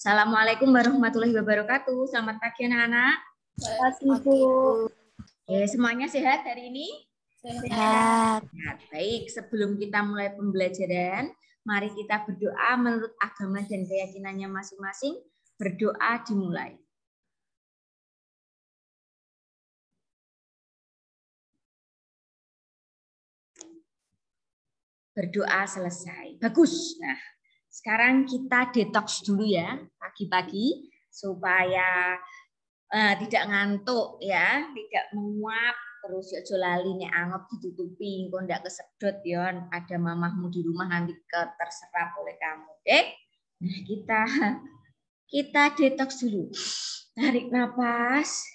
Assalamualaikum warahmatullahi wabarakatuh. Selamat pagi anak-anak. Semuanya sehat hari ini? Sehat. Baik, sebelum kita mulai pembelajaran, mari kita berdoa menurut agama dan keyakinannya masing-masing. Berdoa dimulai. Berdoa selesai. Bagus. Nah, sekarang kita detox dulu ya pagi-pagi supaya tidak ngantuk ya, tidak menguap terus ya lali nek anggap ditutupi engko ndak kesedot ya ada mamahmu di rumah nanti terserap oleh kamu. Oke? Nah, kita detox dulu. Tarik nafas.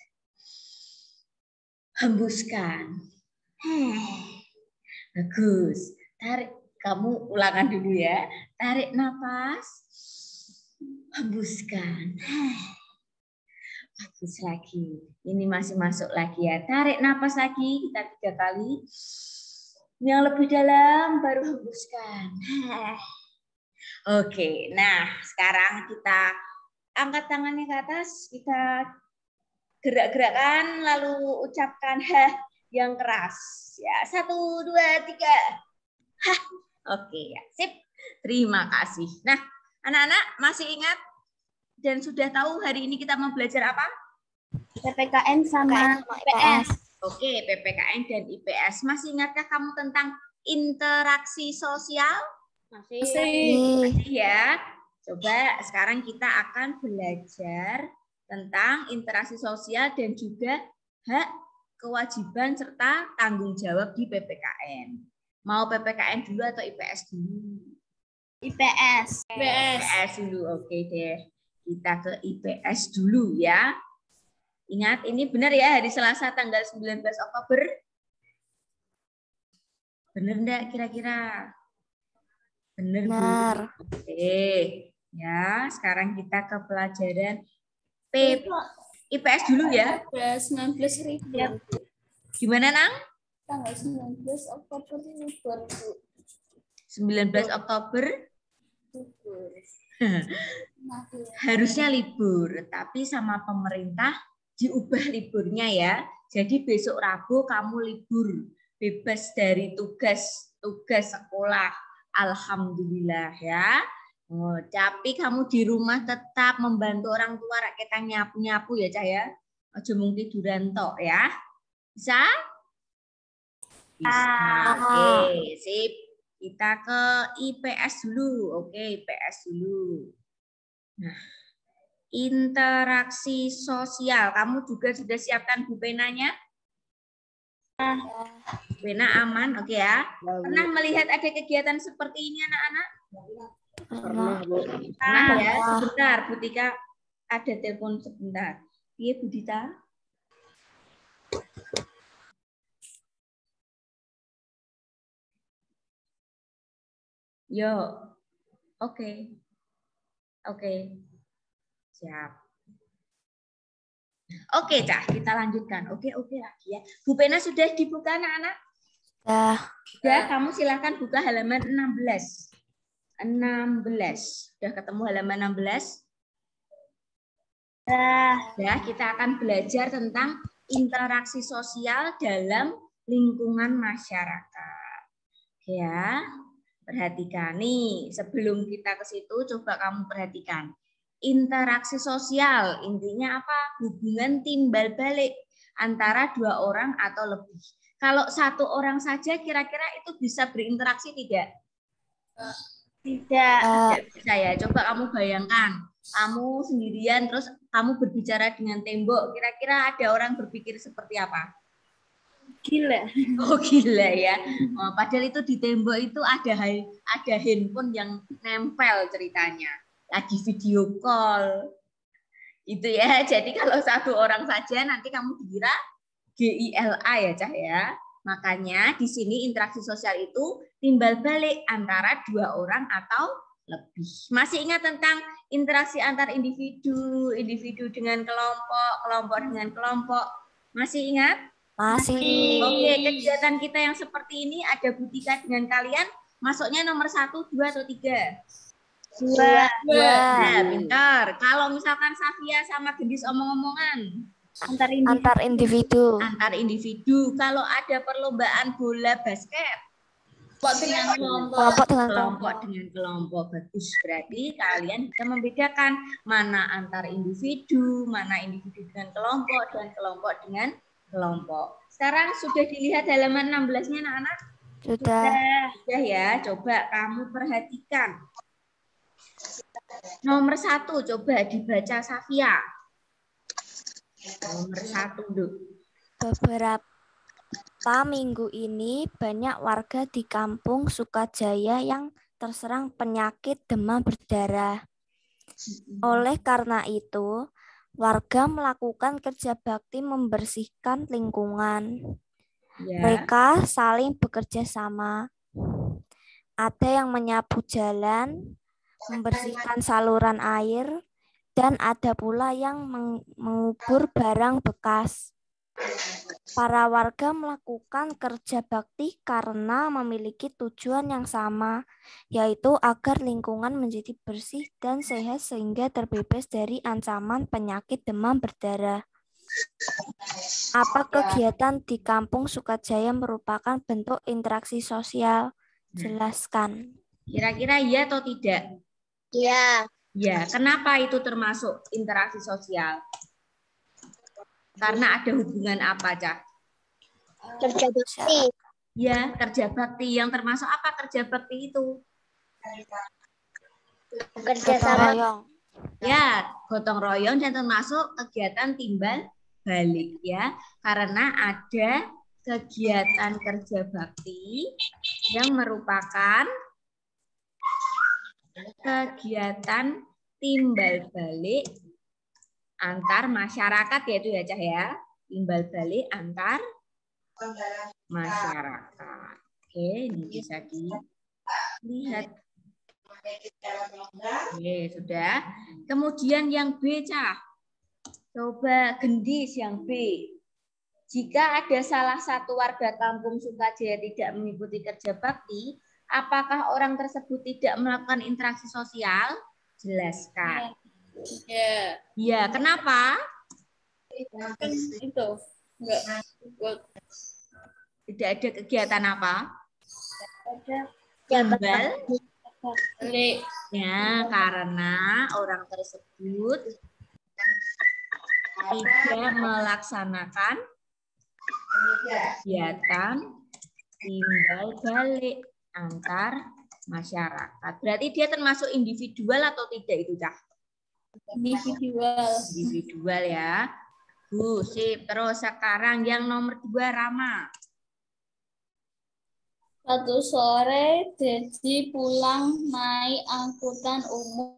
Hembuskan. Bagus. Tarik, kamu ulangan dulu ya. Tarik nafas. Hembuskan. Bagus lagi. Ini masih masuk lagi ya. Tarik nafas lagi. Kita 3 kali. Yang lebih dalam baru hembuskan. Oke. Nah, sekarang kita angkat tangannya ke atas. Kita gerak-gerakkan lalu ucapkan yang keras. Ya, 1, 2, 3. Oke ya, sip. Terima kasih. Nah, anak-anak masih ingat dan sudah tahu hari ini kita mau belajar apa? PPKN sama IPS. Oke, PPKN dan IPS. Masih ingatkah kamu tentang interaksi sosial? Masih ya. Coba sekarang kita akan belajar tentang interaksi sosial dan juga hak, kewajiban serta tanggung jawab di PPKN. Mau PPKN dulu atau IPS dulu? IPS. IPS dulu, oke deh. Kita ke IPS dulu ya. Ingat, ini benar ya hari Selasa tanggal 19 Oktober? Benar enggak kira-kira? Benar. Oke. Ya, sekarang kita ke pelajaran IPS dulu ya. 19.000. Gimana, Nang? Tanggal 19 Oktober libur. 19 Oktober harusnya libur, tapi sama pemerintah diubah liburnya ya. Jadi besok Rabu kamu libur, bebas dari tugas sekolah. Alhamdulillah ya. Oh, tapi kamu di rumah tetap membantu orang tua, kita nyapu-nyapu ya, Cah ya. Aja mung tiduran tok ya. Bisa? Bisa. Oke, sip. Kita ke IPS dulu. Oke, IPS dulu. Nah, interaksi sosial. Kamu juga sudah siapkan bu penanya? Pena aman, oke ya. Pernah melihat ada kegiatan seperti ini anak-anak? Pernah, Bu. Pernah ya. Sebentar, Bu Tika. Ada telepon sebentar. Iya, Bu Dita. Yo, oke. Siap. Oke, Cah, kita lanjutkan. Oke lagi ya. Bu Pena sudah dibuka anak-anak? Sudah, kamu silahkan buka halaman 16. 16. Sudah ketemu halaman 16? Ya, kita akan belajar tentang interaksi sosial dalam lingkungan masyarakat. Ya, perhatikan nih. Sebelum kita ke situ, coba kamu perhatikan. Interaksi sosial, intinya apa? Hubungan timbal balik antara 2 orang atau lebih. Kalau 1 orang saja, kira-kira itu bisa berinteraksi tidak? Tidak bisa ya. Coba kamu bayangkan, kamu sendirian terus kamu berbicara dengan tembok. Kira-kira ada orang berpikir seperti apa? Gila. Oh gila ya. Oh, padahal itu di tembok itu ada handphone yang nempel ceritanya. Lagi video call. Itu ya. Jadi kalau 1 orang saja nanti kamu dikira GILA ya Cah ya. Makanya di sini interaksi sosial itu timbal balik antara 2 orang atau lebih. Masih ingat tentang interaksi antar individu, individu dengan kelompok, kelompok dengan kelompok. Masih ingat? Masih. Oke, kegiatan kita yang seperti ini ada Bu Tika dengan kalian. Masuknya nomor 1, 2, atau 3? 2. Nah, pintar. Kalau misalkan Safia sama Gendis omong-omongan. Antar individu. Antar individu. Kalau ada perlombaan bola basket. Kelompok dengan Kelompok dengan kelompok. Bagus. Berarti kalian bisa membedakan mana antar individu, mana individu dengan kelompok, dan kelompok dengan kelompok. Sekarang sudah dilihat halaman 16-nya anak-anak? Sudah. Sudah ya. Coba kamu perhatikan. Nomor 1 coba dibaca Safia. Nomor 1 dulu. Beberapa minggu ini banyak warga di kampung Sukajaya yang terserang penyakit demam berdarah. Oleh karena itu, warga melakukan kerja bakti membersihkan lingkungan. Ya. Mereka saling bekerja sama. Ada yang menyapu jalan, membersihkan saluran air, dan ada pula yang mengubur barang bekas. Para warga melakukan kerja bakti karena memiliki tujuan yang sama, yaitu agar lingkungan menjadi bersih dan sehat sehingga terbebas dari ancaman penyakit demam berdarah. Apa kegiatan di Kampung Sukajaya merupakan bentuk interaksi sosial? Jelaskan. Kira-kira iya atau tidak? Iya. Ya, kenapa itu termasuk interaksi sosial? Karena ada hubungan apa, Cak? Kerja bakti. Ya, kerja bakti. Yang termasuk apa kerja bakti itu? Kerja sama. Ya, gotong royong dan termasuk kegiatan timbal balik ya. Karena ada kegiatan kerja bakti yang merupakan kegiatan timbal balik antar masyarakat yaitu ya Cah ya. Timbal balik antar masyarakat. Oke, ini bisa dilihat. Oke, sudah. Kemudian yang B, Cah. Coba Gendis yang B. Jika ada salah satu warga kampung Sukajaya tidak mengikuti kerja bakti, apakah orang tersebut tidak melakukan interaksi sosial? Jelaskan. Ya. Ya, kenapa? Itu. Tidak ada kegiatan apa? Ada. Timbal. Ya, karena orang tersebut tidak melaksanakan kegiatan timbal balik antar masyarakat. Berarti dia termasuk individual atau tidak itu, Cak? Individual. Individual ya. Bu, sip. Terus sekarang yang nomor 2, Rama. Satu sore, Dedi pulang naik angkutan umum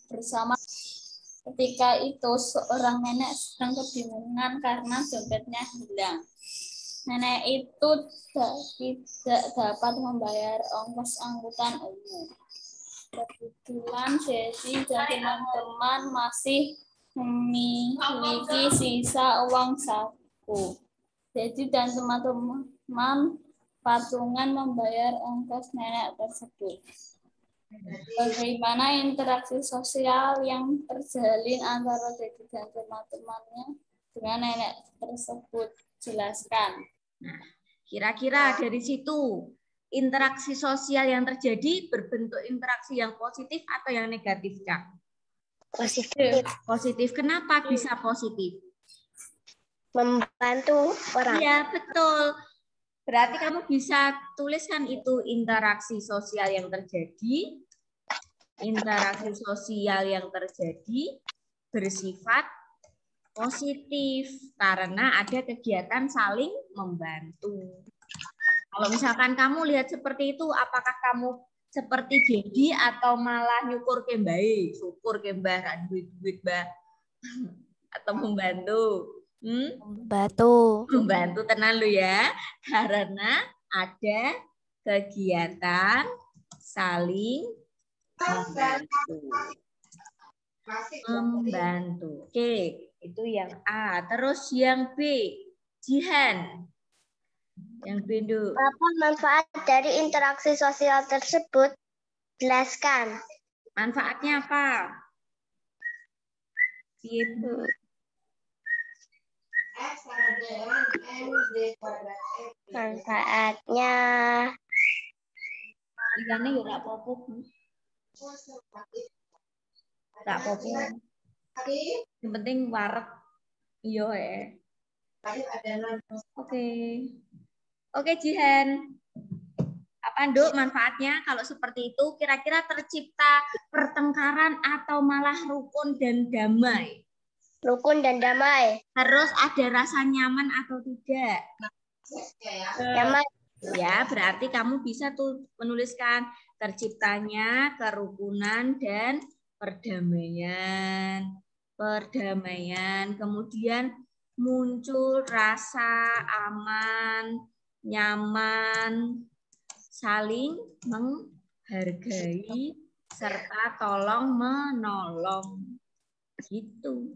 bersama. Ketika itu, seorang nenek sedang kebingungan karena dompetnya hilang. Nenek itu tidak dapat membayar ongkos angkutan umum. Kebetulan Dedi dan teman-teman masih memiliki sisa uang saku. Dedi dan teman-teman patungan membayar ongkos nenek tersebut. Bagaimana interaksi sosial yang terjalin antara Dedi dan teman-temannya dengan nenek tersebut? Jelaskan. Nah, kira-kira dari situ interaksi sosial yang terjadi berbentuk interaksi yang positif atau yang negatif, Cak? Positif. Positif. Kenapa bisa positif? Membantu orang. Iya, betul. Berarti kamu bisa tuliskan itu interaksi sosial yang terjadi. Interaksi sosial yang terjadi bersifat positif karena ada kegiatan saling membantu. Kalau misalkan kamu lihat seperti itu, apakah kamu seperti Dedi atau malah nyukur kembae, syukur kembah duit-duit bah atau membantu? Membantu tenang lu ya, karena ada kegiatan saling membantu. Oke, itu yang A. Terus yang B, Jihan. Yang B, Nduk. Apa manfaat dari interaksi sosial tersebut? Jelaskan. Manfaatnya apa? Piye, Bu? Manfaatnya Liyane ya nggak apa-apa, Bu. Nggak apa-apa. Yang penting warak. Iya, Oke. Oke, Jihan. Apa, Nduk, manfaatnya kalau seperti itu kira-kira tercipta pertengkaran atau malah rukun dan damai? rukun dan damai. Harus ada rasa nyaman atau tidak? Nyaman. Ya, berarti kamu bisa tuh menuliskan terciptanya kerukunan dan perdamaian. Perdamaian, kemudian muncul rasa aman, nyaman, saling menghargai, serta tolong menolong. Gitu.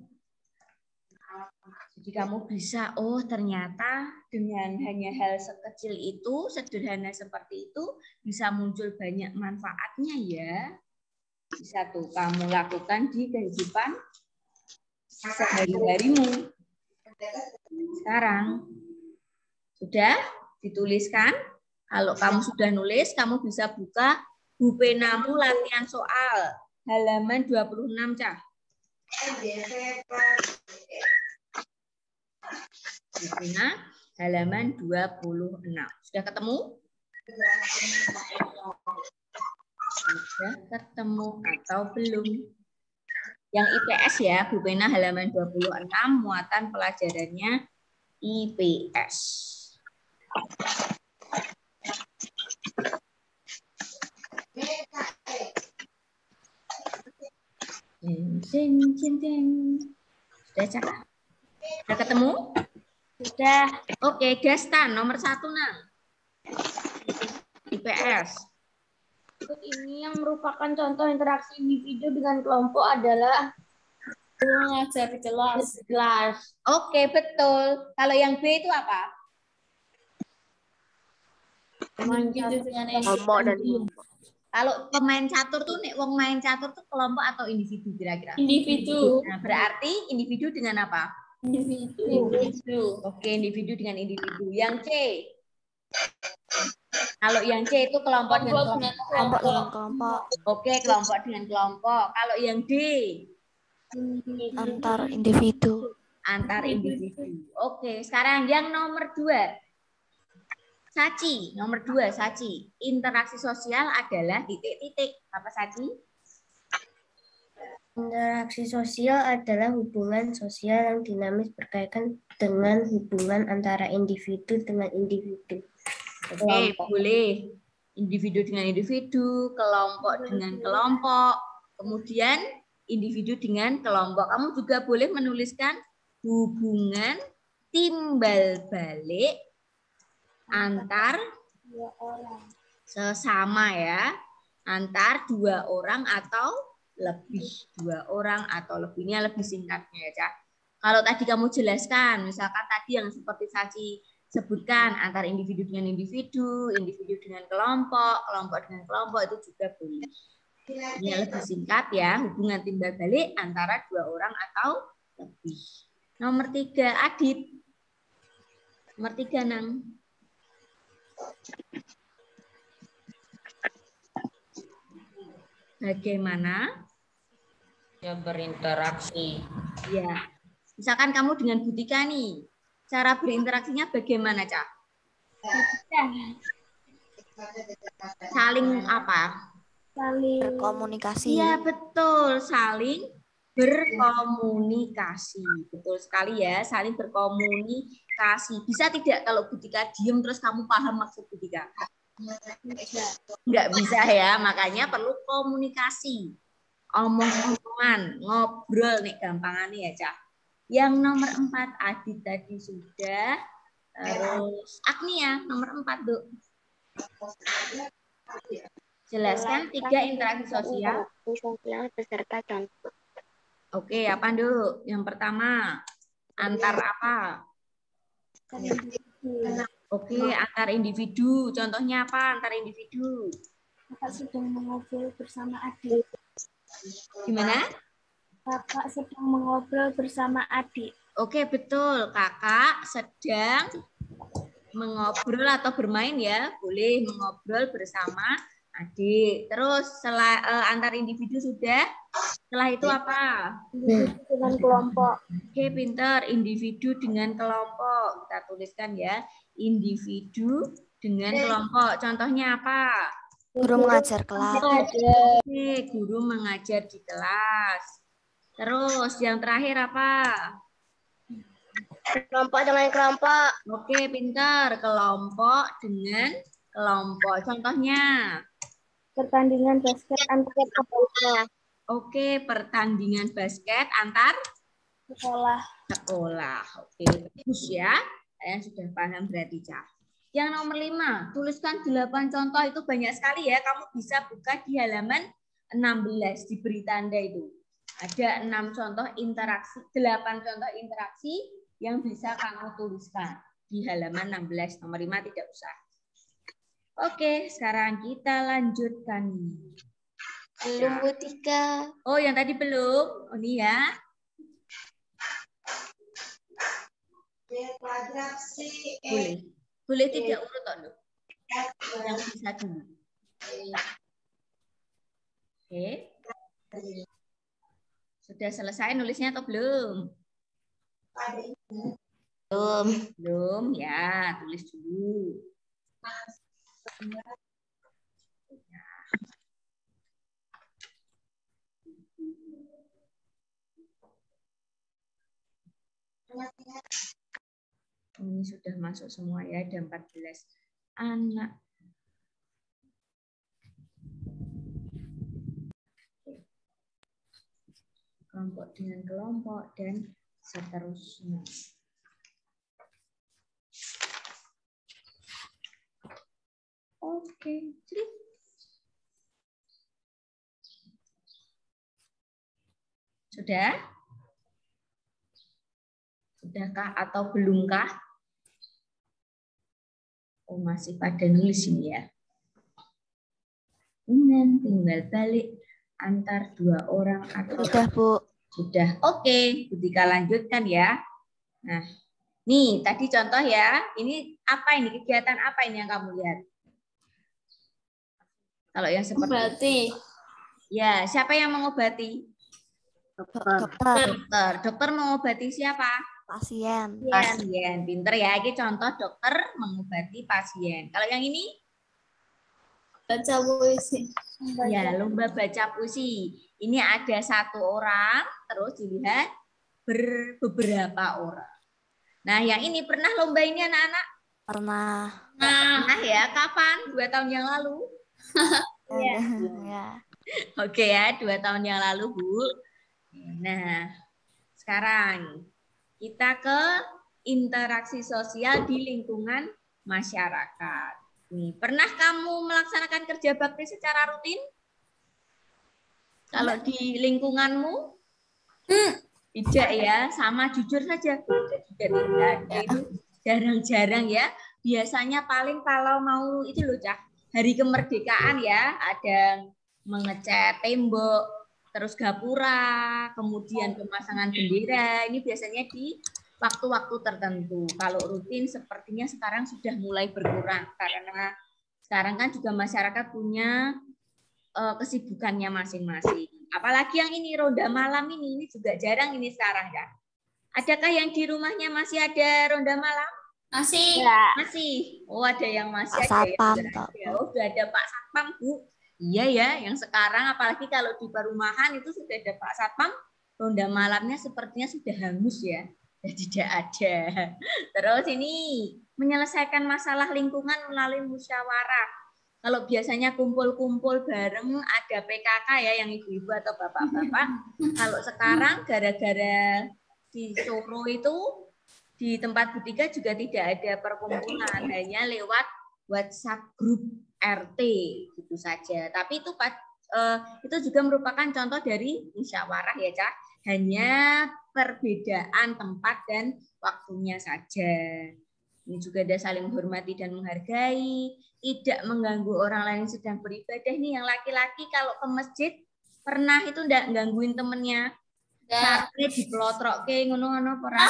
Jadi kamu bisa, oh ternyata dengan hanya hal sekecil itu, sederhana seperti itu, bisa muncul banyak manfaatnya ya. Bisa tuh kamu lakukan di kehidupan sehari-harimu. Sekarang, sudah dituliskan? Kalau kamu sudah nulis, kamu bisa buka bupenamu latihan soal. Halaman 26, Cah. Bupena halaman 26. Sudah ketemu? Sudah ketemu atau belum? Yang IPS ya, Bupena halaman 26, muatan pelajarannya IPS. Sudah, Cak? Sudah ketemu? Sudah. Oke, Dastan nomor 1, Nang. IPS. Ini yang merupakan contoh interaksi individu dengan kelompok adalah mengajar di kelas. Oke, betul. Kalau yang B itu apa? Kelompok dan kelompok. Kalau pemain catur tuh, nek wong main catur tuh kelompok atau individu kira-kira? Individu. Nah, berarti individu dengan apa? Individu. Oke, individu dengan individu. Yang C. Kalau yang C itu kelompok dengan kelompok. Kelompok dengan kelompok. Oke, kelompok dengan kelompok. Kalau yang D. Antar individu. Antar individu. Oke, sekarang yang nomor 2. Saci, nomor 2, Saci. Interaksi sosial adalah titik-titik. Apa, Saci? Interaksi sosial adalah hubungan sosial yang dinamis berkaitan dengan hubungan antara individu dengan individu. Oke, boleh. Individu dengan individu, kelompok dengan kelompok, kemudian individu dengan kelompok. Kamu juga boleh menuliskan hubungan timbal balik antar sesama ya, antar 2 orang atau lebih. 2 orang atau lebihnya lebih singkatnya ya, Cak. Kalau tadi kamu jelaskan, misalkan tadi yang seperti Saci sebutkan antar individu dengan individu, individu dengan kelompok, kelompok dengan kelompok, itu juga boleh. Ini lebih singkat ya, hubungan timbal balik antara 2 orang atau lebih. Nomor 3, Adit. Nomor 3, Nang. Bagaimana? Ya, berinteraksi. Ya. Misalkan kamu dengan Butika nih, cara berinteraksinya bagaimana, Cak? Saling apa? Saling Berkomunikasi. Iya, betul. Saling berkomunikasi. Betul sekali ya, saling berkomunikasi. Bisa tidak kalau Butika diem terus kamu paham maksud Butika? Nggak bisa ya, makanya perlu komunikasi. Omong-omongan, ngobrol nih gampangannya ya, Cak. Yang nomor 4, Adit tadi sudah. Terus Agnia, nomor 4, Duk. Jelaskan 3 interaksi sosial. beserta contoh. Oke, apa, Duk? Yang pertama, antar apa? Oke, antar individu. Contohnya apa antar individu? Kakak sedang mengobrol bersama adik. Gimana? Kakak sedang mengobrol bersama adik. Oke, betul. Kakak sedang mengobrol atau bermain ya. Boleh mengobrol bersama adik. Terus antar individu sudah. Setelah itu apa? Individu dengan kelompok. Oke, pinter. Individu dengan kelompok. Kita tuliskan ya. Individu dengan kelompok. Contohnya apa? Guru mengajar kelas. Oke, guru mengajar di kelas. Terus yang terakhir apa? Kelompok dengan kelompok. Oke, pintar. Kelompok dengan kelompok. Contohnya? Pertandingan basket antar sekolah. Oke, pertandingan basket antar Sekolah. sekolah. Oke, bagus ya. Saya sudah paham berarti, Cah. Yang nomor 5, tuliskan 8 contoh. Itu banyak sekali ya. Kamu bisa buka di halaman 16, diberi tanda itu. Ada 6 contoh interaksi, 8 contoh interaksi yang bisa kamu tuliskan di halaman 16. Nomor 5 tidak usah. Oke, sekarang kita lanjutkan. Belum Bu Tika. Oh, yang tadi belum? Oh, ini ya. Boleh. Boleh tidak urut, Tono? Yang bisa dulu. Oke. Sudah selesai nulisnya atau belum? Belum. Belum, ya. Tulis dulu. Ini sudah masuk semua ya, ada 14 anak. Kelompok dengan kelompok dan seterusnya. Oke, sudah? Sudahkah atau belumkah? Oh, masih pada nulis ini ya. Kemudian tinggal balik antar 2 orang atau Sudah, Bu. sudah. Oke, Butika lanjutkan ya. Nah, nih tadi contoh ya. Ini apa ini? Kegiatan apa ini yang kamu lihat? Kalau yang seperti Berarti. Ya, siapa yang mengobati? Dokter. Dokter mengobati siapa? Pasien. Pasien. Pinter ya. Ini contoh dokter mengobati pasien. Kalau yang ini? Baca puisi. Ya, lomba baca puisi. Ini ada 1 orang, terus dilihat beberapa orang. Nah, yang ini pernah lomba ini anak-anak? Pernah. Pernah ya. Kapan? 2 tahun yang lalu? Ya. Oke ya, 2 tahun yang lalu, Bu. Nah, sekarang kita ke interaksi sosial di lingkungan masyarakat. Nih, pernah kamu melaksanakan kerja bakti secara rutin? Kalau di lingkunganmu? Tidak ya, sama jujur saja. Tidak. Itu jarang-jarang ya. Biasanya paling kalau mau itu loh, Cah. Hari kemerdekaan ya, ada mengecat tembok, terus gapura, kemudian pemasangan bendera. Ini biasanya di waktu-waktu tertentu. Kalau rutin sepertinya sekarang sudah mulai berkurang karena sekarang kan juga masyarakat punya kesibukannya masing-masing. Apalagi yang ini ronda malam ini juga jarang ini sekarang ya. Adakah yang di rumahnya masih ada ronda malam? Masih. Masih. Oh, ada yang masih Pak ada Satpam, ya. Oh, sudah ada Pak Satpam, Bu. Iya ya, yang sekarang apalagi kalau di perumahan itu sudah ada Pak Satpam, ronda malamnya sepertinya sudah hangus ya. Tidak ada. Terus ini menyelesaikan masalah lingkungan melalui musyawarah. Kalau biasanya kumpul-kumpul bareng ada PKK ya yang ibu-ibu atau bapak-bapak. Kalau sekarang gara-gara di Solo itu di tempat Butika juga tidak ada perkumpulan, hanya lewat WhatsApp grup RT gitu saja. Tapi itu juga merupakan contoh dari musyawarah ya, Cak. Hanya perbedaan tempat dan waktunya saja. Ini juga ada saling menghormati dan menghargai, tidak mengganggu orang lain yang sedang beribadah. Nih yang laki-laki kalau ke masjid pernah itu enggak gangguin temennya. Sampai dipelotroke ngono-ngono ora.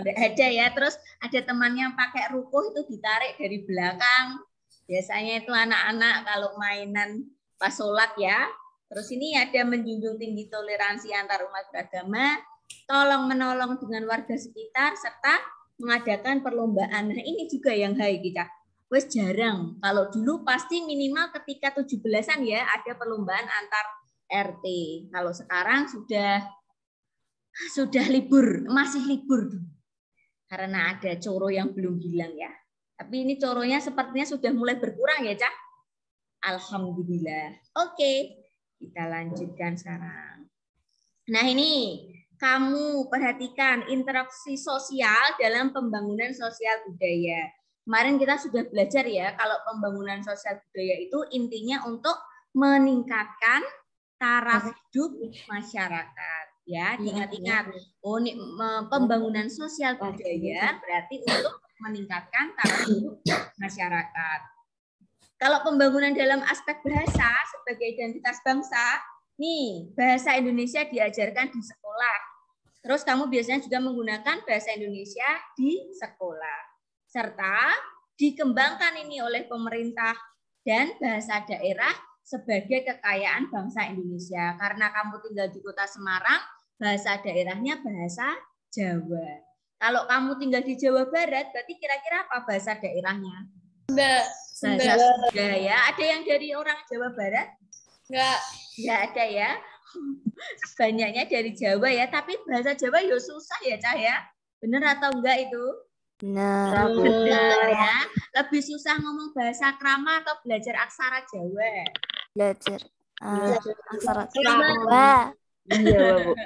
Ada ya, terus ada temannya pakai rukuh itu ditarik dari belakang. Biasanya itu anak-anak kalau mainan pas sholat ya. Terus ini ada menjunjung tinggi toleransi antar umat beragama, tolong menolong dengan warga sekitar, serta mengadakan perlombaan. Nah ini juga yang hai kita. Wes jarang. Kalau dulu pasti minimal ketika 17-an ya ada perlombaan antar RT. Kalau sekarang sudah libur, masih libur karena ada coro yang belum hilang ya. Tapi ini coronya sepertinya sudah mulai berkurang ya, Cak. Alhamdulillah. Oke, kita lanjutkan sekarang. Nah ini kamu perhatikan interaksi sosial dalam pembangunan sosial budaya. Kemarin kita sudah belajar ya, kalau pembangunan sosial budaya itu intinya untuk meningkatkan taraf hidup masyarakat. Ya, ingat-ingat. Oh, pembangunan sosial budaya berarti untuk meningkatkan taraf hidup masyarakat. Kalau pembangunan dalam aspek bahasa sebagai identitas bangsa, nih bahasa Indonesia diajarkan di sekolah. Terus kamu biasanya juga menggunakan bahasa Indonesia di sekolah. Serta dikembangkan ini oleh pemerintah dan bahasa daerah sebagai kekayaan bangsa Indonesia. Karena kamu tinggal di Kota Semarang, bahasa daerahnya bahasa Jawa. Kalau kamu tinggal di Jawa Barat, berarti kira-kira apa bahasa daerahnya? Bahasa Sunda ya. Ada yang dari orang Jawa Barat? Enggak ada ya. Banyaknya dari Jawa ya, tapi bahasa Jawa ya susah ya, Cah ya. Benar atau enggak itu? Benar. Benar ya. Lebih susah ngomong bahasa krama atau belajar aksara Jawa? Belajar aksara Jawa. Iya, Bu.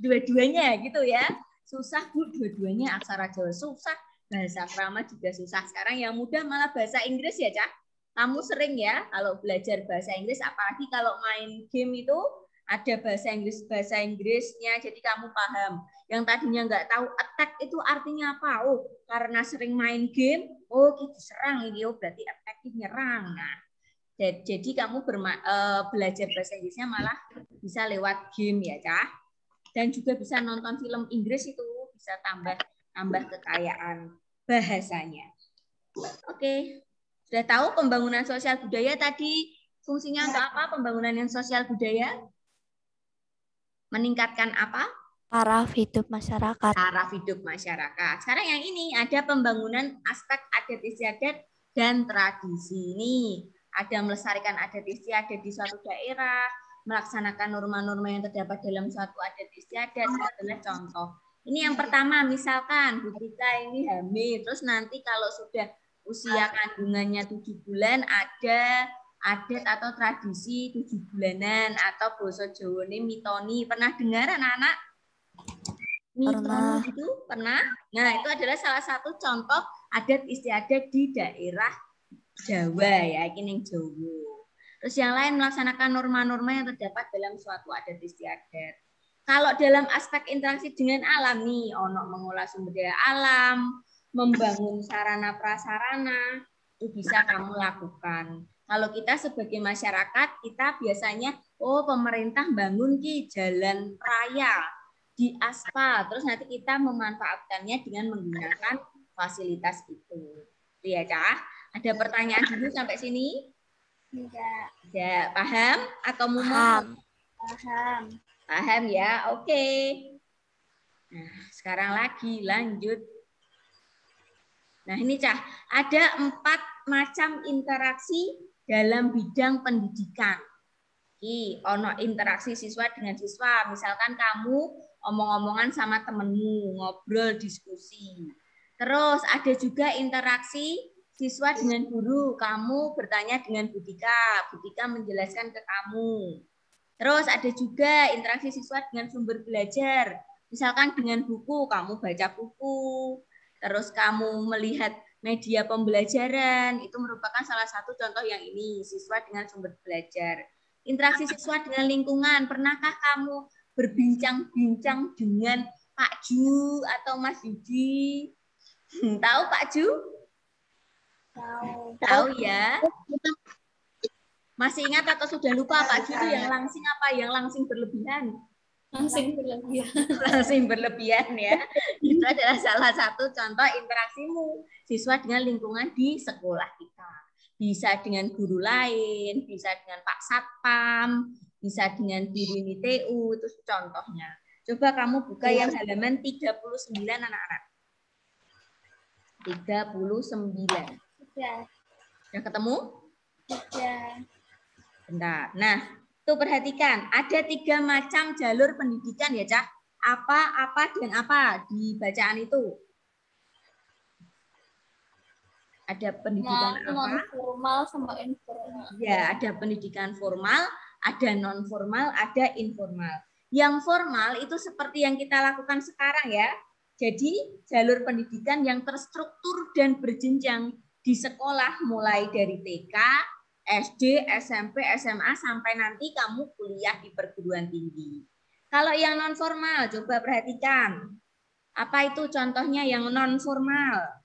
Dua-duanya gitu ya. Susah Bu, dua-duanya aksara Jawa susah. Bahasa krama juga susah. Sekarang yang mudah malah bahasa Inggris ya, Cak. Kamu sering ya kalau belajar bahasa Inggris, apalagi kalau main game itu ada bahasa Inggrisnya, jadi kamu paham. Yang tadinya nggak tahu attack itu artinya apa? Oh, karena sering main game, oh kita serang ini, oh berarti attack itu nyerang. Nah, jadi kamu belajar bahasa Inggrisnya malah bisa lewat game ya, Cak. Dan juga bisa nonton film Inggris itu bisa tambah kekayaan bahasanya. Oke. Sudah tahu pembangunan sosial budaya tadi fungsinya untuk apa pembangunan yang sosial budaya? Meningkatkan apa? Taraf hidup masyarakat. Taraf hidup masyarakat. Sekarang yang ini ada pembangunan aspek adat istiadat dan tradisi. Ini ada melestarikan adat istiadat di suatu daerah, melaksanakan norma-norma yang terdapat dalam suatu adat istiadat adalah contoh. Ini yang pertama, misalkan Bu Tika ini hamil, terus nanti kalau sudah usia kandungannya 7 bulan ada adat atau tradisi 7 bulanan atau basa Jawane mitoni. Pernah dengar anak-anak? Mitoni itu pernah? Nah, itu adalah salah satu contoh adat istiadat di daerah Jawa ya, ini yang Jawa. Terus yang lain melaksanakan norma-norma yang terdapat dalam suatu adat istiadat. Kalau dalam aspek interaksi dengan alam nih, ono mengolah sumber daya alam, membangun sarana prasarana, itu bisa kamu lakukan. Kalau kita sebagai masyarakat, kita biasanya, oh pemerintah bangun ki jalan raya di aspal, terus nanti kita memanfaatkannya dengan menggunakan fasilitas itu. Iya, Kak? Ada pertanyaan dulu sampai sini? Tidak. Ya, paham atau mau? Paham. Paham ya, oke. Nah, sekarang lagi lanjut. Nah ini Cah, ada 4 macam interaksi dalam bidang pendidikan. Ono interaksi siswa dengan siswa, misalkan kamu omong-omongan sama temenmu, ngobrol, diskusi. Terus ada juga interaksi siswa dengan guru, kamu bertanya dengan Bu Tika menjelaskan ke kamu. Terus ada juga interaksi siswa dengan sumber belajar, misalkan dengan buku, kamu baca buku. Terus kamu melihat media pembelajaran, itu merupakan salah satu contoh yang ini, siswa dengan sumber belajar. Interaksi siswa dengan lingkungan, pernahkah kamu berbincang-bincang dengan Pak Ju atau Mas Yudi? Tahu Pak Ju? Tahu ya. Masih ingat atau sudah lupa Pak Ju itu yang langsing apa? Yang langsing berlebihan. Langsing berlebihan. Langsing berlebihan ya. Itu adalah salah satu contoh interaksimu siswa dengan lingkungan di sekolah kita. Bisa dengan guru lain, bisa dengan Pak Satpam, bisa dengan guru TU, itu contohnya. Coba kamu buka yang halaman 39 anak-anak. 39. Sudah ketemu? Sudah. Bentar. Nah, tuh perhatikan, ada 3 macam jalur pendidikan ya, Cak. Apa, dan apa di bacaan itu? Ada pendidikan apa? Non-formal sama informal. Ya, ada pendidikan formal, ada non-formal, ada informal. Yang formal itu seperti yang kita lakukan sekarang ya. Jadi, jalur pendidikan yang terstruktur dan berjenjang di sekolah mulai dari TK, SD, SMP, SMA, sampai nanti kamu kuliah di perguruan tinggi. Kalau yang non-formal, coba perhatikan. Apa itu contohnya yang non-formal?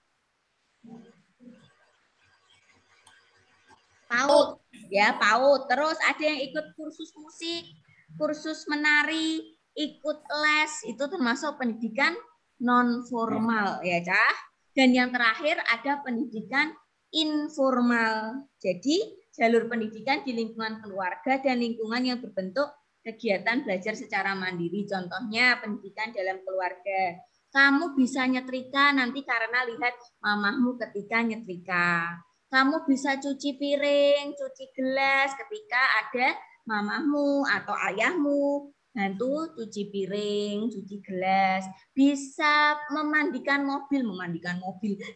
PAUD, ya PAUD. Terus ada yang ikut kursus musik, kursus menari, ikut les, itu termasuk pendidikan non-formal, ya Cah. Dan yang terakhir ada pendidikan informal. Jadi jalur pendidikan di lingkungan keluarga dan lingkungan yang berbentuk kegiatan belajar secara mandiri. Contohnya pendidikan dalam keluarga. Kamu bisa nyetrika nanti karena lihat mamahmu ketika nyetrika. Kamu bisa cuci piring, cuci gelas ketika ada mamahmu atau ayahmu bantu cuci piring, cuci gelas. Bisa memandikan mobil,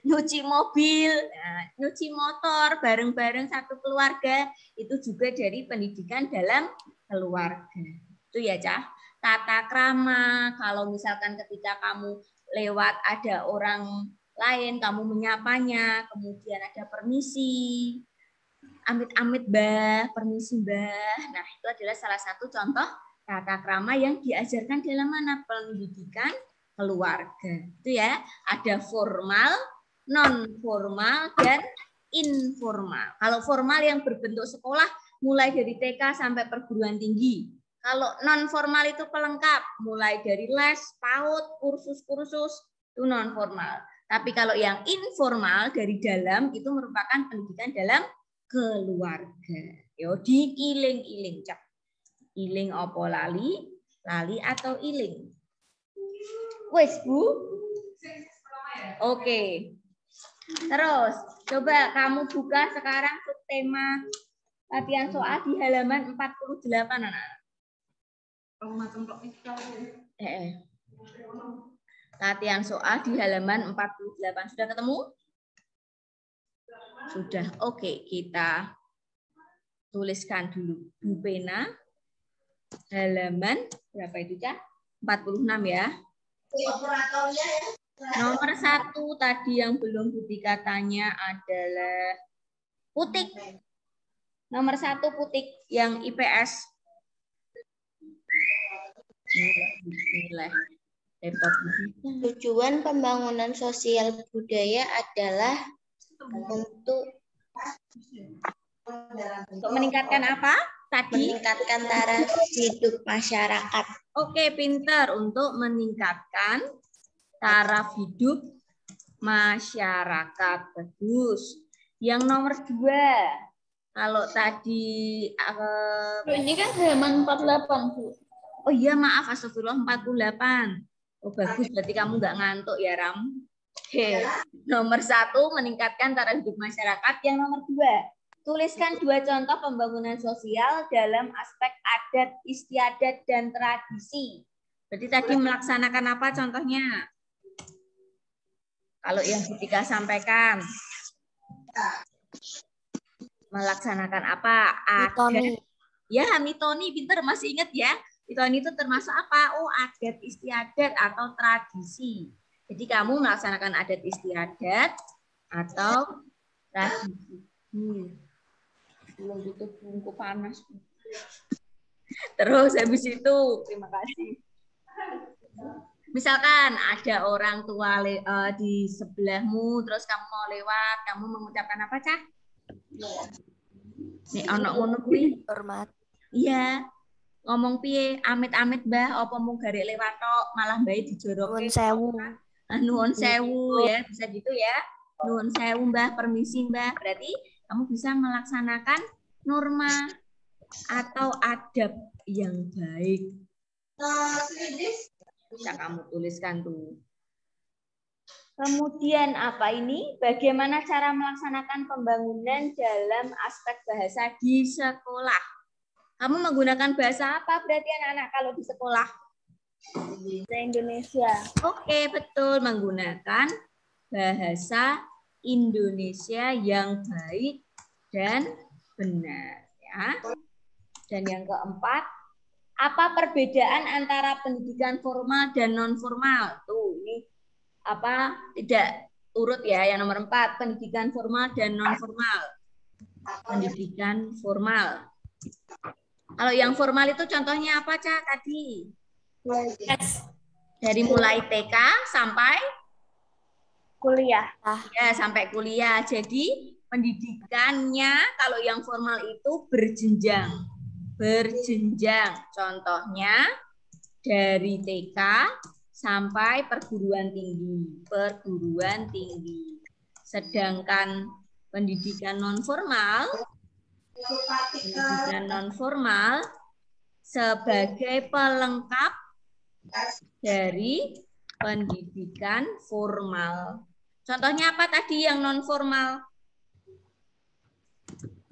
nyuci mobil, nah, nyuci motor bareng-bareng satu keluarga. Itu juga dari pendidikan dalam keluarga. Itu ya, Cah. Tata krama, kalau misalkan ketika kamu lewat ada orang lain, kamu menyapanya, kemudian ada permisi, amit-amit Mbah, permisi Mbah. Nah, itu adalah salah satu contoh tata krama yang diajarkan dalam mana? Pendidikan keluarga. Itu ya, ada formal, non-formal, dan informal. Kalau formal yang berbentuk sekolah mulai dari TK sampai perguruan tinggi. Kalau non-formal itu pelengkap, mulai dari les, PAUD, kursus-kursus, itu non-formal. Tapi kalau yang informal dari dalam itu merupakan pendidikan dalam keluarga. Yo diiling-iling, Cak. Iling opo lali, lali atau iling? Wes, Bu. Oke. Terus, coba kamu buka sekarang subtema latihan soal di halaman 48, anak. Latihan soal di halaman 48. Sudah ketemu? Sudah. Oke, kita tuliskan dulu. Bu Pena, halaman berapa itu, Cah? 46 ya. Nomor 1 tadi yang belum Butika tanya adalah Putik. Nomor 1 Putik yang IPS. Bismillah. Tujuan pembangunan sosial budaya adalah untuk meningkatkan apa? Tadi meningkatkan taraf hidup masyarakat. Oke, pinter. Untuk meningkatkan taraf hidup masyarakat. Bagus. Yang nomor 2. Kalau tadi Ini kan halaman 48, Bu. Oh iya, maaf, astagfirullah, 48. Oh bagus, berarti kamu nggak ngantuk ya, Ram. Oke. Nomor 1, meningkatkan taraf hidup masyarakat. Yang nomor 2, tuliskan 2 contoh pembangunan sosial dalam aspek adat, istiadat, dan tradisi. Berarti tadi melaksanakan apa contohnya? Kalau yang Butika sampaikan. Melaksanakan apa? Mitoni. Ya, mitoni, pinter, masih ingat ya? Mitoni itu termasuk apa? Oh, adat istiadat atau tradisi. Jadi kamu melaksanakan adat istiadat atau tradisi. Belum tutup bungku panas. Terus habis itu, terima kasih. Misalkan ada orang tua di sebelahmu, terus kamu mau lewat, kamu mengucapkan apa, Cah? Nih, ono ngono kuwi. Hormat. Iya. Ngomong piye? Amit-amit, Mbah, apa mau garek lewat tok, malah Mbah dijoroke. Nuwun sewu. Nuwun sewu ya, bisa gitu ya. Nuwun sewu, Mbah, permisi, Mbah. Berarti kamu bisa melaksanakan norma atau adab yang baik. Bisa kamu tuliskan tuh. Kemudian apa ini? Bagaimana cara melaksanakan pembangunan dalam aspek bahasa di sekolah? Kamu menggunakan bahasa apa berarti anak-anak kalau di sekolah? Bahasa Indonesia. Oke, betul. Menggunakan bahasa Indonesia yang baik dan benar. Ya. Dan yang keempat, apa perbedaan antara pendidikan formal dan non-formal? Tuh, ini apa tidak urut ya. Yang nomor 4, pendidikan formal dan non-formal. Pendidikan formal. Kalau yang formal itu contohnya apa, Cak, tadi? Dari mulai TK sampai Kuliah. ya, sampai kuliah. Jadi pendidikannya kalau yang formal itu berjenjang. Berjenjang. Contohnya dari TK sampai perguruan tinggi. Perguruan tinggi. Sedangkan pendidikan non formal sebagai pelengkap dari pendidikan formal. Contohnya apa tadi yang non formal?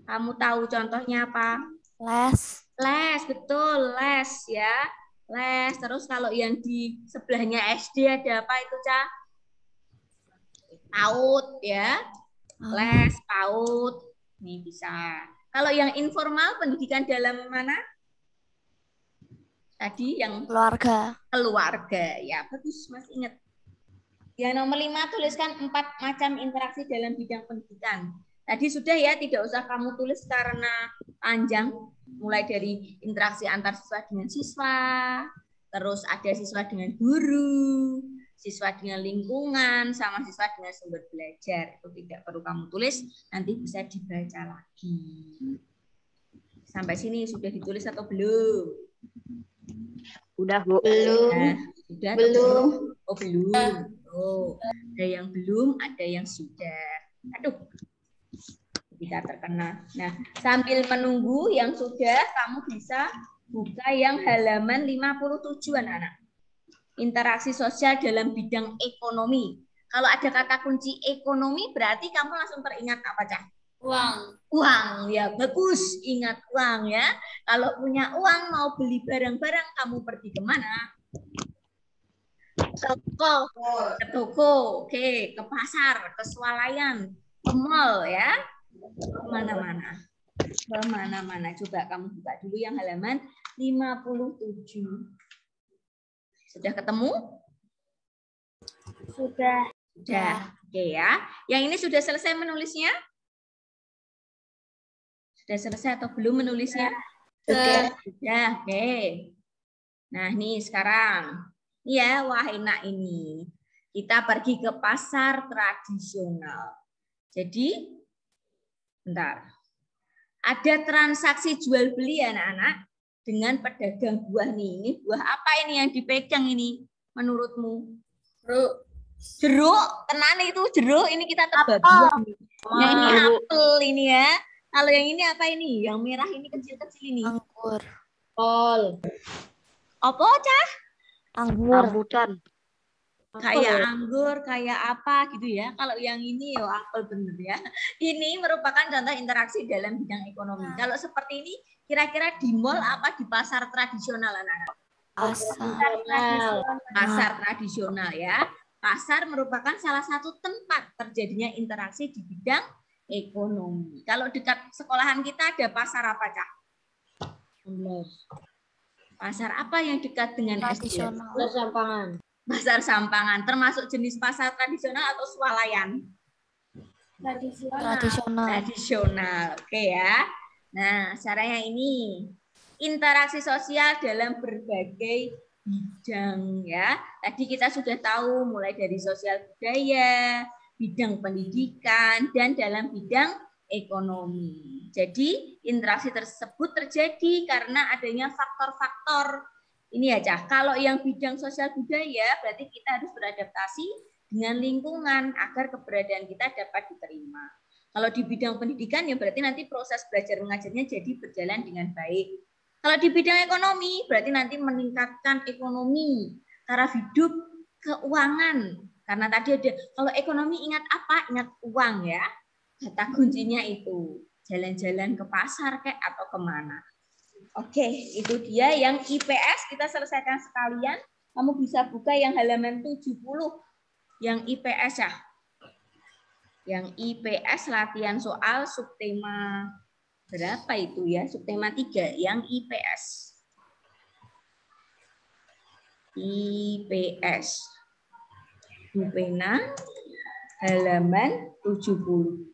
Kamu tahu contohnya apa? Les. Les, betul, les ya. Les. Terus kalau yang di sebelahnya SD ada apa itu, Ca? PAUD ya. Les, PAUD. Ini bisa. Kalau yang informal, pendidikan dalam mana? Tadi yang Keluarga. Keluarga. Ya, bagus, Mas ingat. Yang nomor 5, tuliskan 4 macam interaksi dalam bidang pendidikan. Tadi sudah ya, tidak usah kamu tulis karena panjang. Mulai dari interaksi antar siswa dengan siswa, terus ada siswa dengan guru, siswa dengan lingkungan, sama siswa dengan sumber belajar. Itu tidak perlu kamu tulis, nanti bisa dibaca lagi. Sampai sini sudah ditulis atau belum? Udah, Bu. Belum. Nah, sudah atau Belum. Oh, belum. Oh, ada yang belum, ada yang sudah. Aduh, kita terkena. Nah, sambil menunggu yang sudah, kamu bisa buka yang halaman 57, anak-anak. Interaksi sosial dalam bidang ekonomi. Kalau ada kata kunci ekonomi, berarti kamu langsung teringat apa, Cah? Uang. Uang, ya bagus. Ingat uang ya. Kalau punya uang mau beli barang-barang, kamu pergi kemana? Toko. Ke toko, oke, ke pasar, ke swalayan, ke mall ya. Kemana-mana. Kemana-mana. Coba kamu buka dulu yang halaman 57. Sudah ketemu? Sudah. Sudah. Oke ya. Yang ini sudah selesai menulisnya? Sudah selesai atau belum menulisnya? Sudah. Sudah, oke. Nah, nih sekarang. Ya, wah enak ini. Kita pergi ke pasar tradisional. Jadi, bentar. Ada transaksi jual beli anak-anak dengan pedagang buah nih. Ini buah apa ini yang dipegang ini menurutmu? Jeruk, tenan itu jeruk. Ini kita tebak buah nih. Yang ini apel ini ya. Kalau yang ini apa ini? Yang merah ini kecil-kecil ini. Anggur. Kol. Apa, Cah? Anggur. Rambutan. Kayak anggur, kayak apa gitu ya. Kalau yang ini ya apel bener ya. Ini merupakan contoh interaksi dalam bidang ekonomi. Kalau seperti ini kira-kira di mall apa di pasar tradisional anak-anak? Pasar tradisional ya. Pasar merupakan salah satu tempat terjadinya interaksi di bidang ekonomi. Kalau dekat sekolahan kita ada pasar apa, Cak? Pasar apa yang dekat dengan Tradisional. Sampangan. Pasar Sampangan, termasuk jenis pasar tradisional atau swalayan? Tradisional. Tradisional, oke ya. Nah, caranya ini interaksi sosial dalam berbagai bidang ya. Tadi kita sudah tahu mulai dari sosial budaya, bidang pendidikan, dan dalam bidang ekonomi. Jadi interaksi tersebut terjadi karena adanya faktor-faktor. Ini ya, Cah. Kalau yang bidang sosial budaya berarti kita harus beradaptasi dengan lingkungan agar keberadaan kita dapat diterima. Kalau di bidang pendidikan ya berarti nanti proses belajar mengajarnya jadi berjalan dengan baik. Kalau di bidang ekonomi berarti nanti meningkatkan ekonomi, taraf hidup, keuangan. Karena tadi ada kalau ekonomi ingat apa? Ingat uang ya. Kata kuncinya itu jalan-jalan ke pasar kayak atau kemana. Oke, itu dia yang IPS kita selesaikan sekalian. Kamu bisa buka yang halaman 70 yang IPS ya. Yang IPS latihan soal subtema berapa itu ya? Subtema 3 yang IPS. IPS. Bupena halaman 70.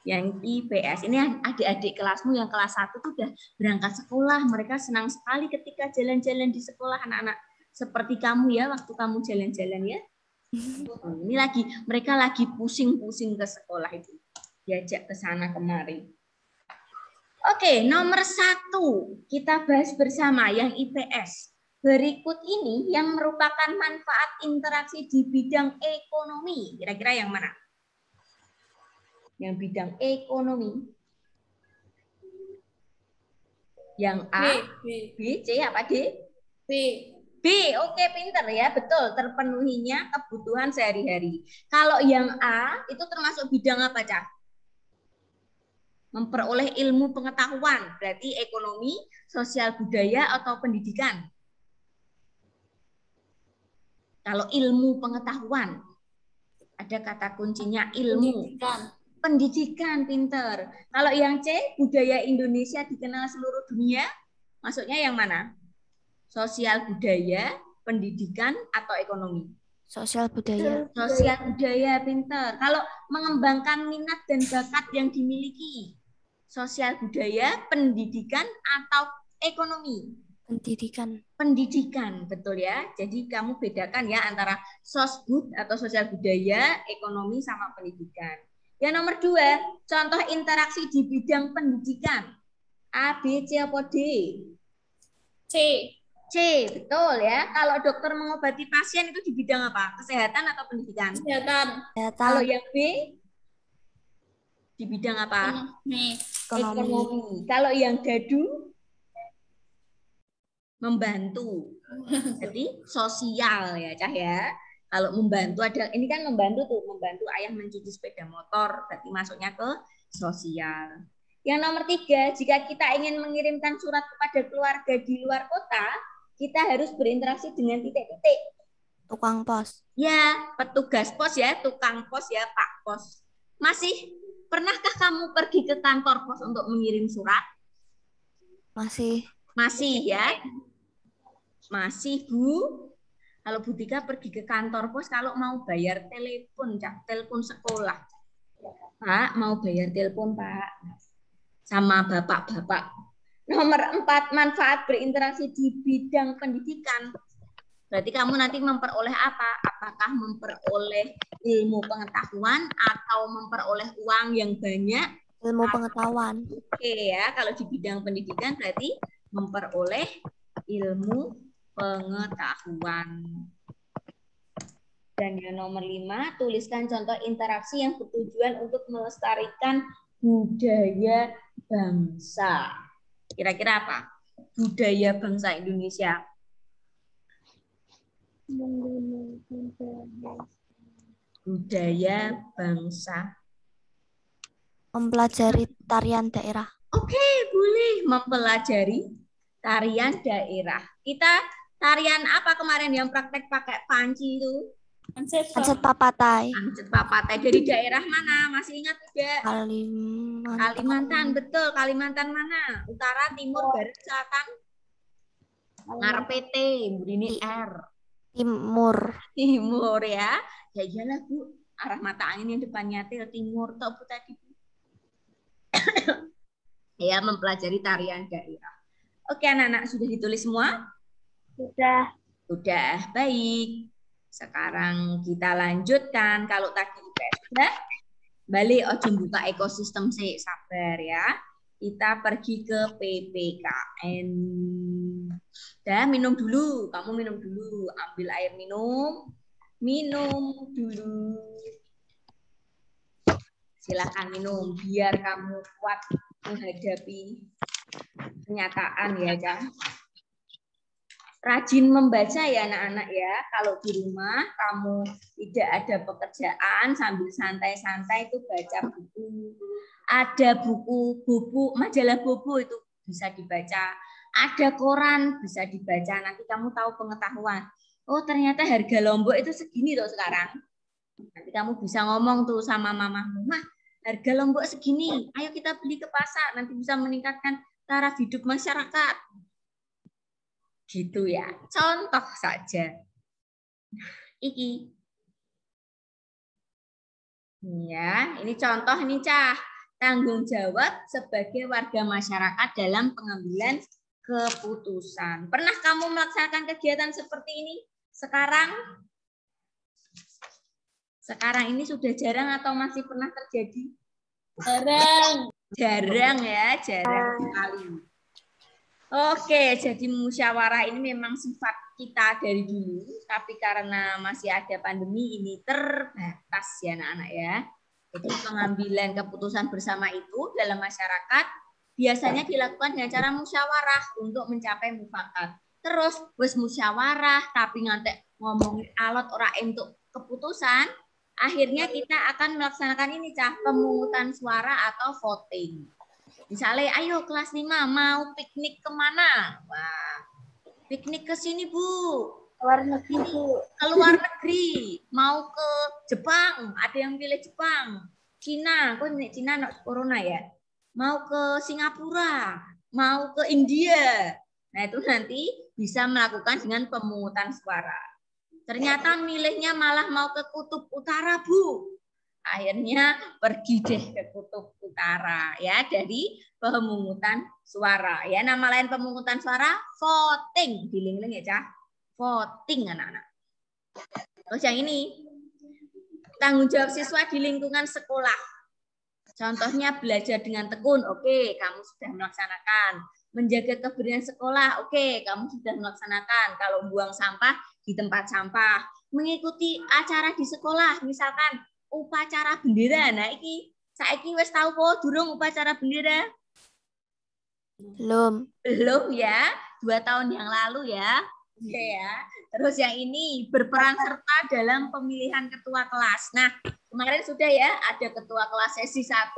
Yang IPS ini adik-adik kelasmu yang kelas 1 tuh udah berangkat sekolah. Mereka senang sekali ketika jalan-jalan di sekolah anak-anak. Seperti kamu ya waktu kamu jalan-jalan ya. Ini mereka lagi pusing-pusing ke sekolah itu. Diajak ke sana kemari. Oke, nomor 1 kita bahas bersama yang IPS. Berikut ini yang merupakan manfaat interaksi di bidang ekonomi. Kira-kira yang mana? Yang bidang ekonomi. Yang A, B, C apa D? B. B, oke pinter ya, betul terpenuhinya kebutuhan sehari-hari. Kalau yang A itu termasuk bidang apa, Cak? Memperoleh ilmu pengetahuan, berarti ekonomi, sosial budaya atau pendidikan. Kalau ilmu pengetahuan, ada kata kuncinya ilmu. Pendidikan, pinter. Kalau yang C, budaya Indonesia dikenal seluruh dunia, maksudnya yang mana? Sosial budaya, pendidikan, atau ekonomi? Sosial budaya. Sosial budaya, pinter. Kalau mengembangkan minat dan bakat yang dimiliki, sosial budaya, pendidikan, atau ekonomi? Pendidikan. Pendidikan, betul ya. Jadi kamu bedakan ya antara sosbud atau sosial budaya, ekonomi, sama pendidikan. Yang nomor 2, contoh interaksi di bidang pendidikan. A, B, C, atau D? C. C, betul ya. Kalau dokter mengobati pasien itu di bidang apa? Kesehatan atau pendidikan? Kesehatan. Kalau yang B, di bidang apa? Ekonomi. Kalau yang dadu, membantu. Jadi sosial ya, Cah ya. Kalau membantu ada, ini kan membantu ayah mencuci sepeda motor, berarti masuknya ke sosial. Yang nomor 3, jika kita ingin mengirimkan surat kepada keluarga di luar kota, kita harus berinteraksi dengan titik-titik. Tukang pos. Ya, petugas pos ya, tukang pos ya, Pak Pos. Pernahkah kamu pergi ke kantor pos untuk mengirim surat? Masih. Masih ya. Masih, Bu. Kalau Bu Tika pergi ke kantor pos kalau mau bayar telepon, telepon sekolah. Pak, mau bayar telepon, Pak. Sama bapak-bapak. Nomor 4, manfaat berinteraksi di bidang pendidikan. Berarti kamu nanti memperoleh apa? Apakah memperoleh ilmu pengetahuan atau memperoleh uang yang banyak? Ilmu pengetahuan. Oke ya, kalau di bidang pendidikan berarti memperoleh ilmu pengetahuan. Dan yang nomor 5, tuliskan contoh interaksi yang bertujuan untuk melestarikan budaya bangsa. Kira-kira apa? Budaya bangsa Indonesia. Budaya bangsa. Mempelajari tarian daerah. Oke, boleh mempelajari tarian daerah. Kita tarian apa kemarin yang praktek pakai panci itu? Pancet papatai. Pancet papatai dari daerah mana? Masih ingat tidak? Kalimantan, betul. Kalimantan mana? Utara, timur, barat, selatan? Ngarep PT, ini R. Timur ya. Ya iyalah Bu, arah mata angin yang depannya timur toh Bu tadi. Ya, mempelajari tarian daerah. Oke, anak-anak sudah ditulis semua? Sudah. Sudah, baik. Sekarang kita lanjutkan. Kalau tadi IPS sudah, balik ojo buka ekosistem sih, sabar ya. Kita pergi ke PPKN. Dah, minum dulu. Kamu minum dulu. Ambil air minum. Minum dulu. Silakan minum biar kamu kuat menghadapi kenyataan ya, Cang. Rajin membaca ya anak-anak ya. Kalau di rumah kamu tidak ada pekerjaan sambil santai-santai itu baca buku. Ada buku majalah Bobo itu bisa dibaca. Ada koran bisa dibaca. Nanti kamu tahu pengetahuan. Oh ternyata harga Lombok itu segini loh sekarang. Nanti kamu bisa ngomong tuh sama mamamu, Mah, harga Lombok segini. Ayo kita beli ke pasar. Nanti bisa meningkatkan taraf hidup masyarakat. Gitu ya, contoh saja. Iki. Ya, ini contoh nih, Cah. Tanggung jawab sebagai warga masyarakat dalam pengambilan keputusan. Pernah kamu melaksanakan kegiatan seperti ini? Sekarang ini sudah jarang atau masih pernah terjadi? Jarang. Jarang ya, jarang sekali. Oke, jadi musyawarah ini memang sifat kita dari dulu, tapi karena masih ada pandemi ini terbatas ya anak-anak ya. Jadi pengambilan keputusan bersama itu dalam masyarakat biasanya dilakukan dengan cara musyawarah untuk mencapai mufakat. Terus wis musyawarah tapi ngantek ngomongin alot ora entuk keputusan, akhirnya kita akan melaksanakan ini Cah, pemungutan suara atau voting. Misalnya, ayo kelas 5 mau piknik kemana? Wah, piknik ke sini Bu. Luar negeri, Bu. Ke luar negeri. Mau ke Jepang. Ada yang pilih Jepang. Cina. Kok Cina corona ya? Mau ke Singapura. Mau ke India. Nah itu nanti bisa melakukan dengan pemungutan suara. Ternyata milihnya malah mau ke Kutub Utara Bu. Akhirnya pergi deh ke Kutub Utara ya dari pemungutan suara ya. Nama lain pemungutan suara voting, diling-ling ya Cah, voting anak-anak. Terus yang ini tanggung jawab siswa di lingkungan sekolah. Contohnya belajar dengan tekun, oke, kamu sudah melaksanakan. Menjaga kebersihan sekolah, oke, kamu sudah melaksanakan. Kalau buang sampah di tempat sampah, mengikuti acara di sekolah, misalkan upacara bendera. Nah, saiki wis tahu kok durung upacara bendera? Belum ya, 2 tahun yang lalu ya. Oke ya. Terus yang ini berperan serta dalam pemilihan ketua kelas. Nah, kemarin sudah ya ada ketua kelas sesi 1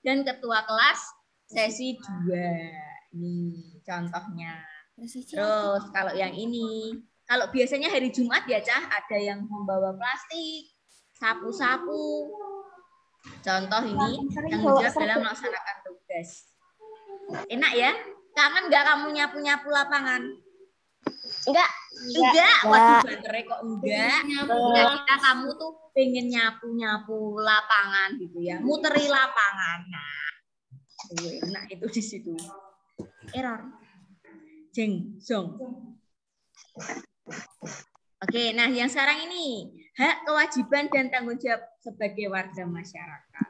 dan ketua kelas sesi 2. Ini contohnya. Terus kalau yang ini, kalau biasanya hari Jumat ya Cah, ada yang membawa plastik, sapu-sapu. Contoh ini tanggung jawab dalam melaksanakan tugas. Enak ya? Kangen nggak kamu nyapu-nyapu lapangan? Enggak. Waduh, banternya kok enggak. Kita kamu tuh pengen nyapu-nyapu lapangan gitu ya. Muteri lapangan. Nah, itu di situ. Error. Jeng, zong. Oke, nah yang sekarang ini hak, kewajiban dan tanggung jawab sebagai warga masyarakat.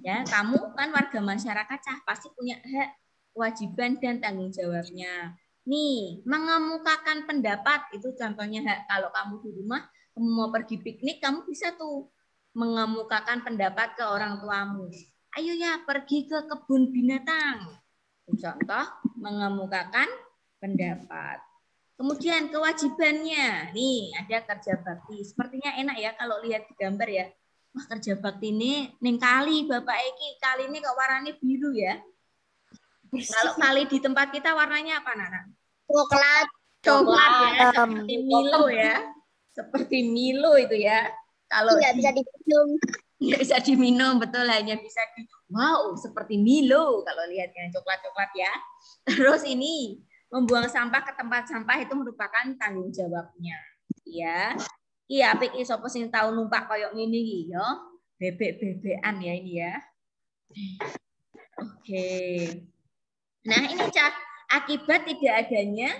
Ya, kamu kan warga masyarakat Cah, pasti punya hak, kewajiban dan tanggung jawabnya. Nih, mengemukakan pendapat itu contohnya hak. Kalau kamu di rumah, kamu mau pergi piknik, kamu bisa tuh mengemukakan pendapat ke orang tuamu. Ayo ya, pergi ke kebun binatang. Contoh, mengemukakan pendapat. Kemudian kewajibannya, nih ada kerja bakti. Sepertinya enak ya kalau lihat di gambar ya. Wah kerja bakti ini neng kali Bapak Eki, kali ini kok warnanya biru ya. Kalau kali di tempat kita warnanya apa Nana? Coklat ya, seperti Milo ya. Seperti Milo itu ya. Kalau nggak bisa diminum. Nggak bisa diminum, betul, hanya bisa wow seperti Milo kalau lihatnya coklat-coklat ya. Terus ini membuang sampah ke tempat sampah itu merupakan tanggung jawabnya. Ya. Iya, apik iki sapa sing tau numpak koyok ngene iki ya. Bebek-bebekan ya ini ya. Oke. Nah, ini Cak, akibat tidak adanya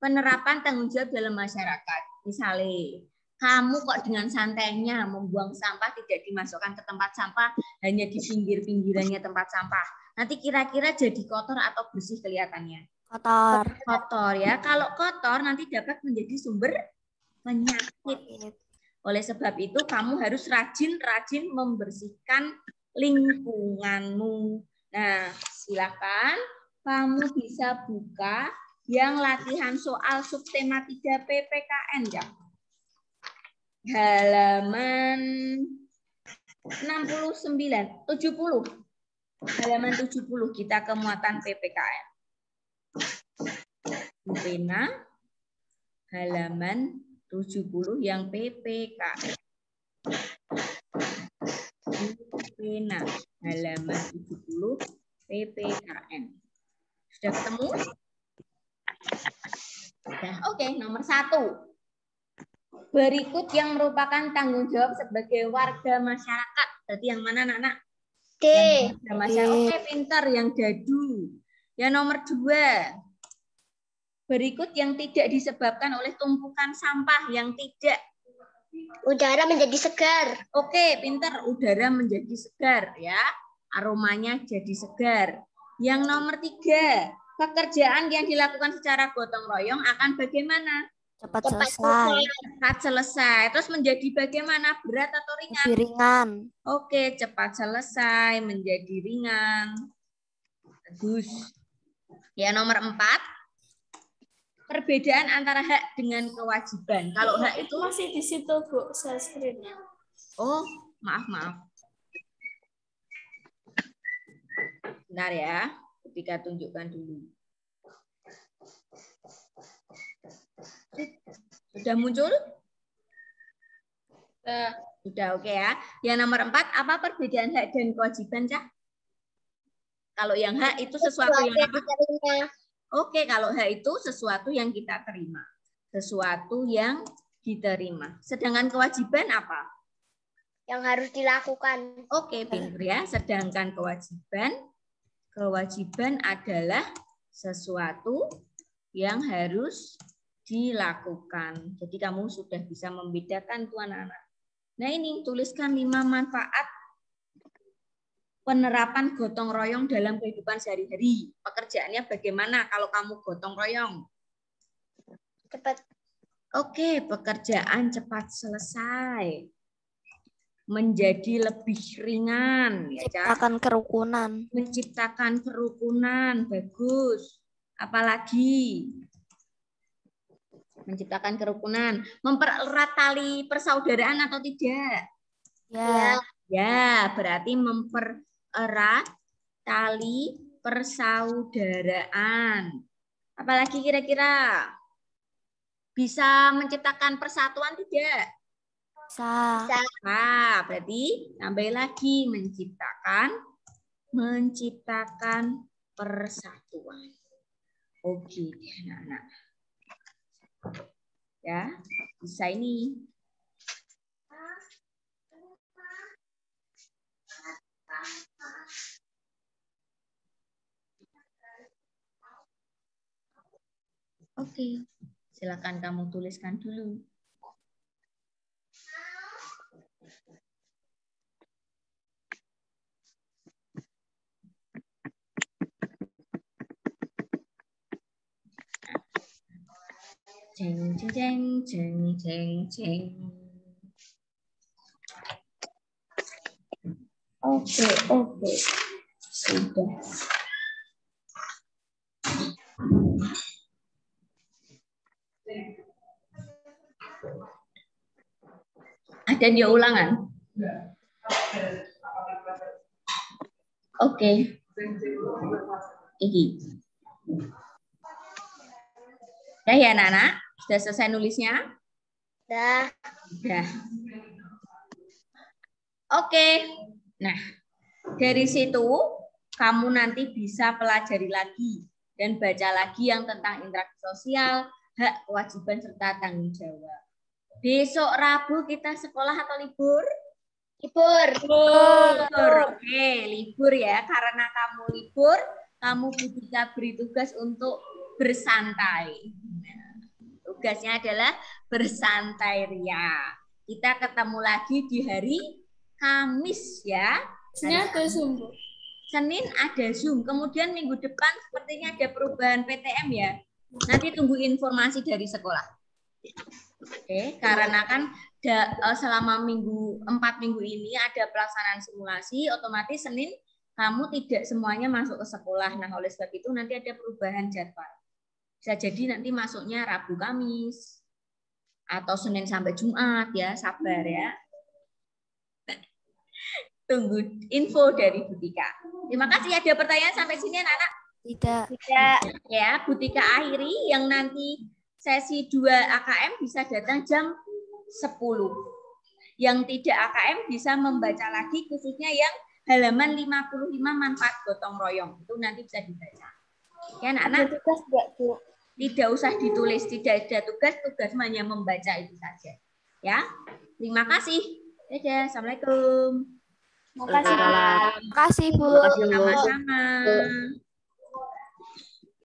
penerapan tanggung jawab dalam masyarakat. Misalnya, kamu kok dengan santainya membuang sampah tidak dimasukkan ke tempat sampah, hanya di pinggir-pinggirannya tempat sampah. Nanti kira-kira jadi kotor atau bersih kelihatannya? Kotor. Kotor ya. Kalau kotor nanti dapat menjadi sumber penyakit. Oleh sebab itu kamu harus rajin-rajin membersihkan lingkunganmu. Nah, silakan kamu bisa buka yang latihan soal subtema 3 PPKN ya. Halaman 69, 70. Halaman 70 kita ke muatan PPKN. Pena halaman 70 yang PPKN. Pena halaman 70 PPKN. Sudah ketemu? Sudah. Oke, nomor 1. Berikut yang merupakan tanggung jawab sebagai warga masyarakat. Berarti yang mana, anak-anak? D. Oke, pintar. Yang dadu. Yang nomor 2. Berikut yang tidak disebabkan oleh tumpukan sampah yang tidak. Udara menjadi segar. Oke, pintar. Udara menjadi segar ya. Aromanya jadi segar. Yang nomor 3. Pekerjaan yang dilakukan secara gotong royong akan bagaimana? Cepat selesai. Cepat selesai. Terus menjadi bagaimana? Berat atau ringan? Lebih ringan. Oke, cepat selesai menjadi ringan. Bagus. Ya, nomor 4. Perbedaan antara hak dengan kewajiban. Kalau hak itu Masih di situ, Bu, share screen-nya. oh, maaf. Bentar ya, ketika tunjukkan dulu. Sudah muncul? Sudah, oke ya. Yang nomor 4, apa perbedaan hak dan kewajiban, Cah? Kalau yang hak itu sesuatu yang apa? Oke, kalau hak itu sesuatu yang kita terima. Sesuatu yang diterima. Sedangkan kewajiban apa? Yang harus dilakukan. Oke, pintar ya. Sedangkan kewajiban adalah sesuatu yang harus dilakukan. Jadi kamu sudah bisa membedakan tuh anak-anak. Nah ini tuliskan 5 manfaat penerapan gotong royong dalam kehidupan sehari-hari. Pekerjaannya bagaimana kalau kamu gotong royong? Cepat. Oke, pekerjaan cepat selesai. Menjadi lebih ringan. Menciptakan kerukunan. Menciptakan kerukunan. Bagus. Apalagi? Menciptakan kerukunan. Mempererat tali persaudaraan atau tidak? Ya. Ya, berarti mempererat tali persaudaraan. Apalagi kira-kira? Bisa menciptakan persatuan tidak? Bisa. Nah, berarti tambah lagi menciptakan persatuan. Oke, anak-anak. Ya, bisa ini. Oke, silakan kamu tuliskan dulu. Jeng jeng jeng jeng jeng. Oke. Sudah. Ada dia ulangan? Oke. Ini. Udah ya anak-anak? Sudah selesai nulisnya? Dah. Sudah. Oke. Nah, dari situ kamu nanti bisa pelajari lagi dan baca lagi yang tentang interaksi sosial, hak, kewajiban, serta tanggung jawab. Besok Rabu kita sekolah atau libur? Libur. Oke, libur ya. Karena kamu libur, kamu bisa beri tugas untuk bersantai. Nah, tugasnya adalah bersantai Ria. Kita ketemu lagi di hari Kamis ya. Senin ada Zoom. Kemudian minggu depan sepertinya ada perubahan PTM ya. Nanti tunggu informasi dari sekolah. Oke, karena kan selama 4 minggu ini ada pelaksanaan simulasi, otomatis Senin kamu tidak semuanya masuk ke sekolah. Nah, oleh sebab itu nanti ada perubahan jadwal. Bisa jadi nanti masuknya Rabu Kamis atau Senin sampai Jumat ya, sabar ya. Tunggu info dari Butika. Terima kasih. Ada pertanyaan sampai sini anak-anak? Tidak. Ya, Butika akhiri yang nanti sesi 2 AKM bisa datang jam 10. Yang tidak AKM bisa membaca lagi, khususnya yang halaman 55 manfaat gotong royong. Itu nanti bisa dibaca. Ya, anak-anak. Tidak usah ditulis, tidak ada tugas hanya membaca itu saja. Ya, terima kasih. Dadah, assalamualaikum. Terima kasih, Bu. Sama-sama.